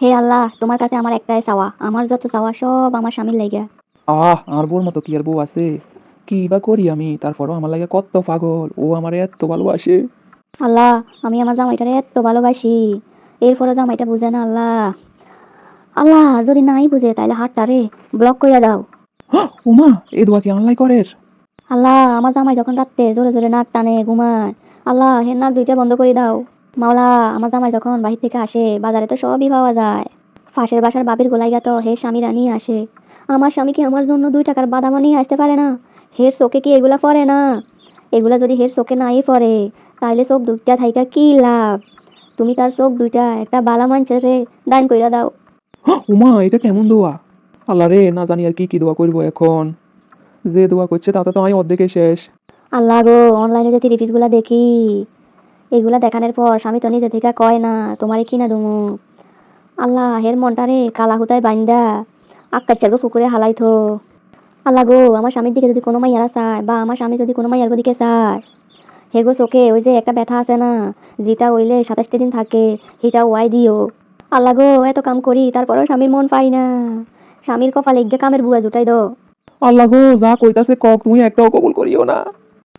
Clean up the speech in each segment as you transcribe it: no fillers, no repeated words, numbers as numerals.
হে আল্লাহ, তোমার কাছে আমার একটাই চাওয়া, আমার যত চাওয়া সব আমার স্বামীর লাইগা। আমার বউর মতো কি আর বউ আছে? কি বা করি আমি, তারপরও আমার লাগে কত পাগল, ও আমার এত ভালোবাসে। আল্লাহ, আমি আমার জামাইটারে এত ভালোবাসি, এরপরও জামাইটা বুঝে না। আল্লাহ, আল্লাহ যদি নাই বুঝে তাইলে হাতটারে ব্লক কইরা দাও। উমা, এ দোয়া কি আল্লাহ করের? আল্লাহ, আমার জামাই যখন রাত্রে জোরে জোরে নাক টানে ঘুমায়, আল্লাহ হের নাক দুইটা বন্ধ করে দাও। মাওলা, আমার জামাই যখন বাহির থেকে আসে, বাজারে তো সবই পাওয়া যায়, পাশের বাসার বাবির গোলাইয়া তো হে স্বামীরা নিয়ে আসে। আমার স্বামী কি আমার জন্য 2 টাকার বাদামও নিয়ে আসতে পারে না? হের চোখে কি এগুলা পড়ে না? এগুলা যদি হের চোখে নাই পড়ে, তাইলে চোখ দুইটা থাইকা কি লাভ? তুমি তার চোখ দুইটা একটা বালা মানুষের রে দান কইরা দাও। উমা, এটা কেমন দোয়া? আল্লাহ রে, না জানি আর কি কি দোয়া করবো এখন। যে দোয়া করছে তাতে তো আমি অর্ধেকে শেষ। আল্লাহ গো, অনলাইনে যে থ্রি গুলা দেখি, এগুলা দেখানোর পর স্বামী তো নিজে থেকে কয় না তোমারে কিনা দুমু। আল্লাহ, হের মনটারে কালা হুতায় বাইন্দা আক্কার চাগো পুকুরে হালাইথো। আল্লাহ গো, আমার স্বামীর দিকে যদি কোনো মাইয়ারা চায়, বা আমার স্বামী যদি কোনো মাইয়ার দিকে চায়, হেগো চোখে ওই যে একটা ব্যথা আছে না, যেটা হইলে 27টা দিন থাকে, সেটা ওয়াই দিও। আল্লাহ গো, এত কাম করি তারপরেও স্বামীর মন পাই না। স্বামীর কপালে গিয়ে কামের বুয়া জুটাই দো। আল্লাহ গো, যা কইতাছে কক, তুমি একটাও কবুল করিও না।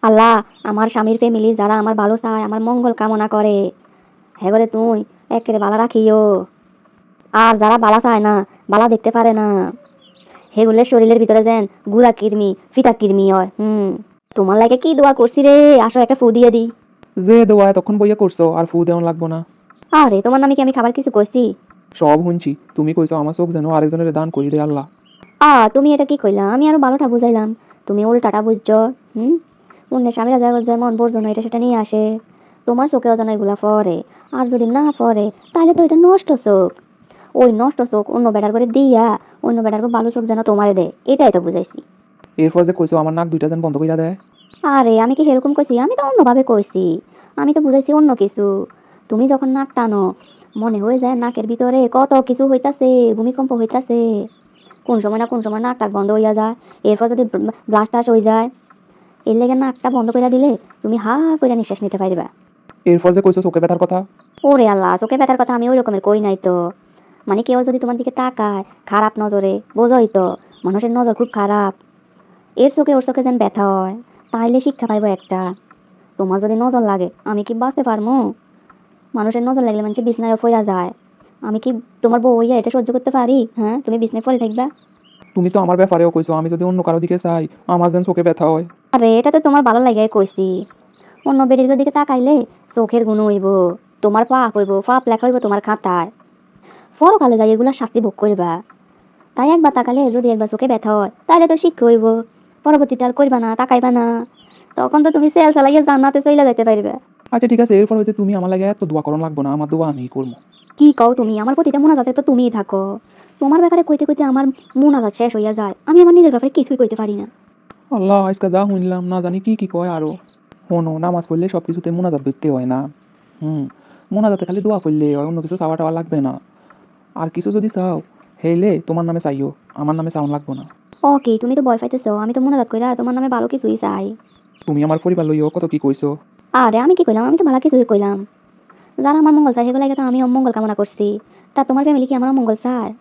আল্লাহ, আমার স্বামীর ফ্যামিলি যারা আমার ভালো চায়, আমার মঙ্গল কামনা করে, হেগরে তুই একেবারে বালা রাখিও। আর যারা বালা চায় না, বালা দেখতে পারে না, হেগুলের শরীরের ভিতরে যেন গুড়া কিরমি ফিতা কিরমি হয়। তোমার লাগে কি দোয়া করছি রে, আসো একটা ফু দিয়ে দি। যে দোয়া এতক্ষণ বইয়া করছো, আর ফু দেওয়ান লাগবো না। আরে তোমার নামে কি আমি খাবার কিছু কইছি? সব শুনছি, তুমি কইছো আমার চোখ যেন আরেকজনের দান করি রে আল্লাহ। তুমি এটা কি কইলা? আমি আরো ভালোটা বুঝাইলাম, তুমি উল্টাটা বুঝছো। হুম অন্যের স্বামীরা যেমন বর্জন এটা সেটা নিয়ে আসে, তোমার চোখেও যেন এগুলা পরে। আর যদি না পরে, তাহলে তো এটা নষ্ট চোখ। ওই নষ্ট চোখ অন্য বেটার করে দিয়া, অন্য বেটার করে ভালো চোখ যেন তোমারে দেয়, এটাই তো বুঝাইছি। এরপর যে কইছো আমার নাক দুইটা যেন বন্ধ কইরা দেয়। আরে আমি কি সেরকম কইছি? আমি তো অন্যভাবে কইছি, আমি তো বুঝাইছি অন্য কিছু। তুমি যখন নাক টানো, মনে হয়ে যায় নাকের ভিতরে কত কিছু হইতাছে, ভূমিকম্প হইতাছে। কোন সময় না কোন সময় নাক টাক বন্ধ হইয়া যায়। এরপর যদি ব্লাস্ট টাস হয়ে যায়, এর লেগে নাকটা বন্ধ করে দিলে তুমি হা করে নিঃশ্বাস নিতে পারবা। এরপর যে কইছো চোখে ব্যথার কথা। ওরে আল্লাহ, চোখে ব্যথার কথা আমি ওই রকমের কই নাই তো। মানে কেউ যদি তোমার দিকে তাকায় খারাপ নজরে, বোঝোই তো মানুষের নজর খুব খারাপ, এর চোখে ওর চোখে যেন ব্যথা হয়, তাইলে শিক্ষা পাইবো একটা। তোমার যদি নজর লাগে, আমি কি বাঁচতে পারবো? মানুষের নজর লাগলে মানুষ বিছনায় পড়া যায়, আমি কি তোমার বউ হইয়া এটা সহ্য করতে পারি? হ্যাঁ, তুমি বিছনায় পড়ে থাকবা? তুমি তো আমার ব্যাপারেও কইছো আমি যদি অন্য কারো দিকে চাই, আমার যেন চোখে ব্যথা হয়। আরে এটা তো তোমার ভালো লাগাই কইছি। অন্য বেডির দিকে তাকাইলে চোখের গুণ হইব, তোমার পাপ হইব, পাপ লেখা হইব তোমার খাতায়। পরকালে যাই এগুলা শাস্তি ভোগ করবা। তাই একবার তাকালে যদি একবার চোখে ব্যথা হয়, তাহলে তো শিক্ষা হইব, পরবর্তীতে আর করবা না, তাকাইবা না। তখন তো তুমি সেল চালাইয়া জান্নাতে চইলা যাইতে পারবে। আচ্ছা ঠিক আছে, এরপর হইতে তুমি আমার লাগে এত দোয়া করণ লাগবো না, আমার দোয়া আমি করবো। কি কও তুমি? আমার প্রতিটা মোনাজাতে তো তুমিই থাকো। তোমার ব্যাপারে কইতে কইতে আমার মোনাজাত শেষ হইয়া যায়, আমি আমার নিজের ব্যাপারে কিছুই কইতে পারি না। আল্লাহ, আজকে যা শুনলাম না জানি কি কি কয় আরো। শোনো, নামাজ পড়লে সব কিছুতে মোনাজাত ধরতে হয় না। মোনাজাতে খালি দোয়া করলে হয়, অন্য কিছু চাওয়া টাওয়া লাগবে না। আর কিছু যদি চাও, হেলে তোমার নামে চাইও, আমার নামে চাওন লাগবো না। ওকে, তুমি তো ভয় পাইতেছো, আমি তো মোনাজাত কইরা তোমার নামে ভালো কিছুই চাই। তুমি আমার পরিবার লইও কত কি কইছো। আরে আমি কি কইলাম? আমি তো ভালো কিছুই কইলাম। যারা আমার মঙ্গল চায় সেগুলো তো আমি অমঙ্গল কামনা করছি। তা তোমার ফ্যামিলি কি আমার অমঙ্গল চায়?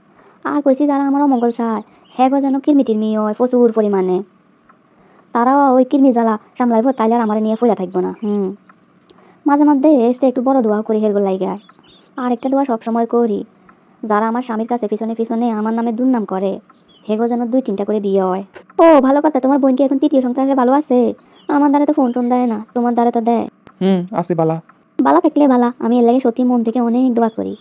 আর কইছি যারা আমার অমঙ্গল চায়, হ্যাঁ যেন কিরমিটিরমি হয় প্রচুর পরিমাণে। তারাও ওই কিরমি জ্বালা সামলাইব, তাইলে আর আমার নিয়ে পইরা থাকবো না। মাঝে মধ্যে এসে একটু বড় দোয়া করি হেরগোল লাইগা। আর একটা দোয়া সবসময় করি, যারা আমার স্বামীর কাছে পিছনে পিছনে আমার নামে দুর্নাম করে, হেগো যেন 2-3টা করে বিয়ে হয়। ও ভালো কথা, তোমার বোন কি এখন তৃতীয় সংসারে ভালো আছে? আমার দ্বারা তো ফোন টোন দেয় না, তোমার দ্বারা তো দেয়। আছে বালা। বালা থাকলে বালা, আমি এর লাগে সত্যি মন থেকে অনেক দোয়া করি।